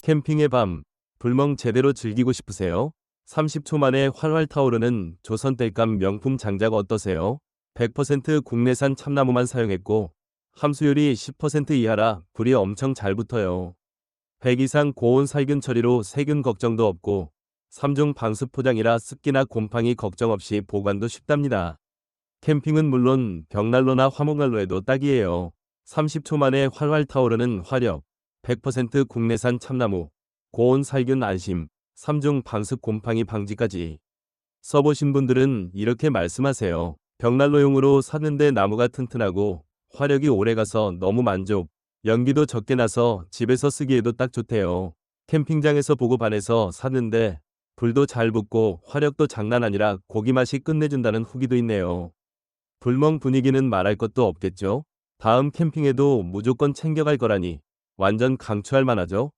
캠핑의 밤, 불멍 제대로 즐기고 싶으세요? 30초 만에 활활 타오르는 조선 땔감 명품 장작 어떠세요? 100% 국내산 참나무만 사용했고 함수율이 10% 이하라 불이 엄청 잘 붙어요. 100 이상 고온 살균 처리로 세균 걱정도 없고 3중 방수 포장이라 습기나 곰팡이 걱정 없이 보관도 쉽답니다. 캠핑은 물론 벽난로나 화목난로에도 딱이에요. 30초 만에 활활 타오르는 화력, 100% 국내산 참나무, 고온 살균 안심, 3중 방습 곰팡이 방지까지. 써보신 분들은 이렇게 말씀하세요. 벽난로용으로 샀는데 나무가 튼튼하고 화력이 오래가서 너무 만족. 연기도 적게 나서 집에서 쓰기에도 딱 좋대요. 캠핑장에서 보고 반해서 샀는데 불도 잘 붙고 화력도 장난 아니라 고기 맛이 끝내준다는 후기도 있네요. 불멍 분위기는 말할 것도 없겠죠? 다음 캠핑에도 무조건 챙겨갈 거라니 완전 강추할 만하죠?